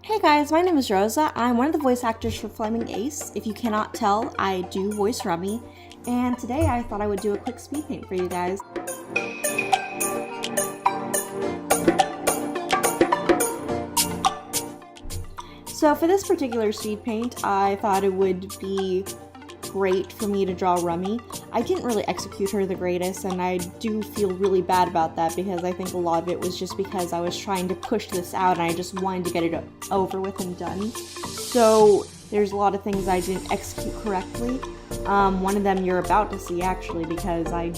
Hey guys, my name is Rosa. I'm one of the voice actors for Flaming Ace. If you cannot tell, I do voice Rummi, and today I thought I would do a quick speed paint for you guys. So for this particular speed paint, I thought it would be great for me to draw Rummi. I didn't really execute her the greatest, and I do feel really bad about that because I think a lot of it was just because I was trying to push this out and I just wanted to get it over with and done. So there's a lot of things I didn't execute correctly. One of them you're about to see actually, because I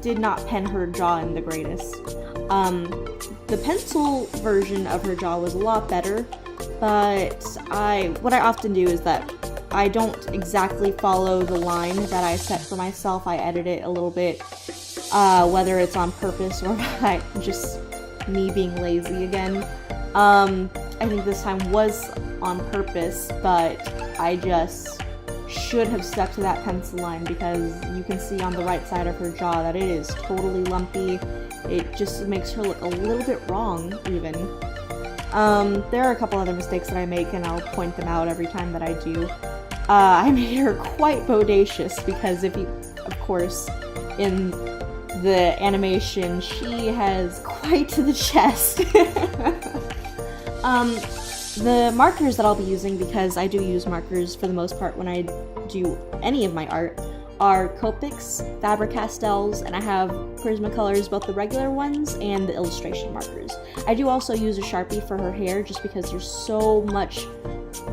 did not pen her jaw in the greatest. The pencil version of her jaw was a lot better, but what I often do is that I don't exactly follow the line that I set for myself. I edit it a little bit, whether it's on purpose or just me being lazy again. I think this time was on purpose, but I just should have stuck to that pencil line because you can see on the right side of her jaw that it is totally lumpy. It just makes her look a little bit wrong, even. There are a couple other mistakes that I make, and I'll point them out every time that I do. I made her quite bodacious because of course, in the animation, she has quite the chest. The markers that I'll be using, because I do use markers for the most part when I do any of my art, are Copics, Faber-Castells, and I have Prismacolors, both the regular ones and the illustration markers. I do also use a Sharpie for her hair just because there's so much,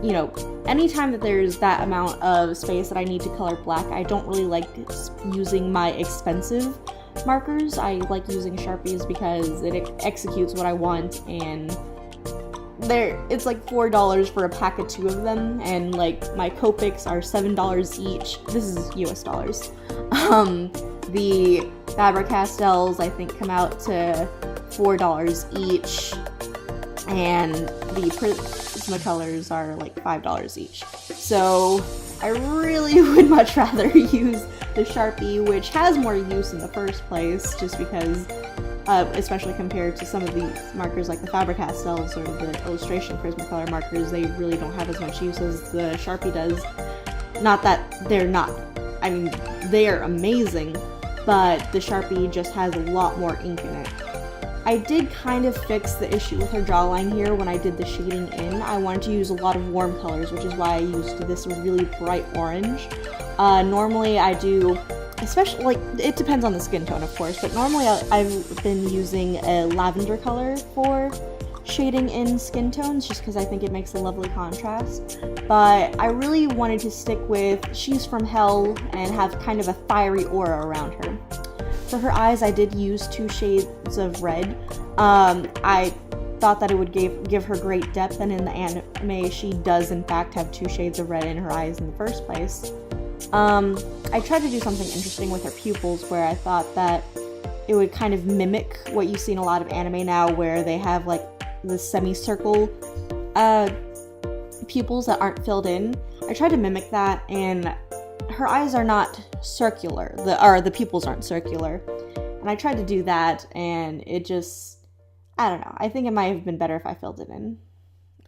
you know, anytime that there's that amount of space that I need to color black, I don't really like using my expensive markers. I like using Sharpies because it executes what I want, and it's like $4 for a pack of 2 of them, and like my Copics are $7 each. This is US dollars. The Faber-Castells I think come out to $4 each, and the Prismacolors are like $5 each. So I really would much rather use the Sharpie, which has more use in the first place, just because especially compared to some of these markers like the Faber-Castells or the illustration Prismacolor markers, they really don't have as much use as the Sharpie does. Not that they're not, I mean, they're amazing, but the Sharpie just has a lot more ink in it. I did kind of fix the issue with her jawline here when I did the shading in. I wanted to use a lot of warm colors, which is why I used this really bright orange. Normally I do, especially, like, it depends on the skin tone of course, but normally I've been using a lavender color for shading in skin tones just because I think it makes a lovely contrast. But I really wanted to stick with She's from Hell and have kind of a fiery aura around her. For her eyes, I did use 2 shades of red. I thought that it would give her great depth, and in the anime, she does in fact have 2 shades of red in her eyes in the first place. I tried to do something interesting with her pupils where I thought that it would kind of mimic what you see in a lot of anime now, where they have like the semicircle pupils that aren't filled in. I tried to mimic that, and her eyes are not circular, the pupils aren't circular, and I tried to do that, and it just, I don't know, I think it might have been better if I filled it in.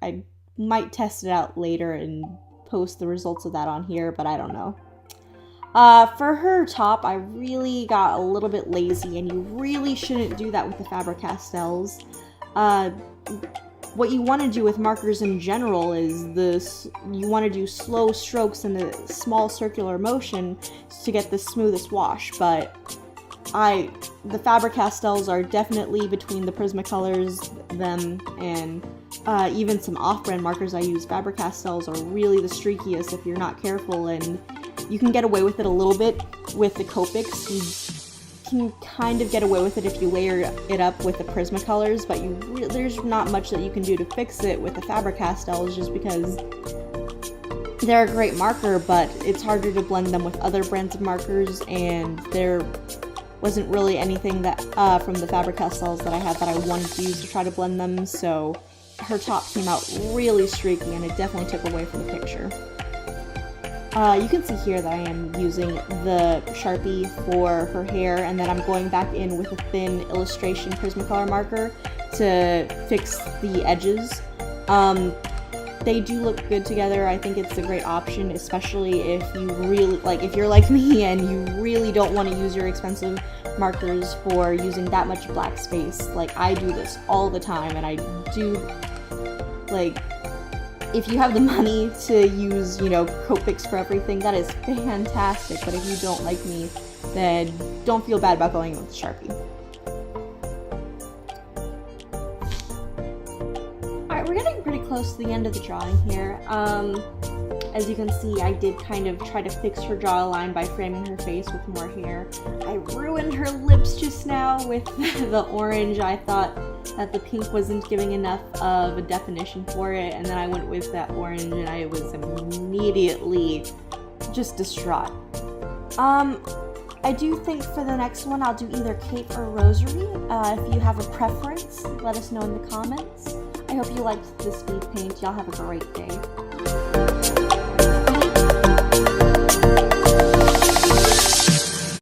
I might test it out later and post the results of that on here, but I don't know. For her top, I really got a little bit lazy, and you really shouldn't do that with the Faber-Castells. What you want to do with markers in general is you want to do slow strokes in a small circular motion to get the smoothest wash, but the Faber-Castells are definitely between the Prismacolors, them, and even some off-brand markers I use. Faber-Castells are really the streakiest if you're not careful, and you can get away with it a little bit with the Copics. You can kind of get away with it if you layer it up with the Prismacolors, but there's not much that you can do to fix it with the Faber-Castells just because they're a great marker, but it's harder to blend them with other brands of markers, and there wasn't really anything that from the Faber-Castells that I had that I wanted to use to try to blend them, so her top came out really streaky, and it definitely took away from the picture. You can see here that I am using the Sharpie for her hair, and then I'm going back in with a thin illustration Prismacolor marker to fix the edges. they do look good together. I think it's a great option, especially if you really, like, if you're like me and you really don't want to use your expensive markers for using that much black space. Like, I do this all the time, and I do, like, if you have the money to use, you know, Copics for everything, that is fantastic. But if you don't like me, then don't feel bad about going with Sharpie. Alright, we're getting pretty close to the end of the drawing here. As you can see, I did kind of try to fix her jawline by framing her face with more hair. I ruined her lips just now with the orange. I thought that the pink wasn't giving enough of a definition for it, and then I went with that orange and I was immediately just distraught. I do think for the next one I'll do either Kate or Rosary. If you have a preference, let us know in the comments. I hope you liked the speed paint. Y'all have a great day.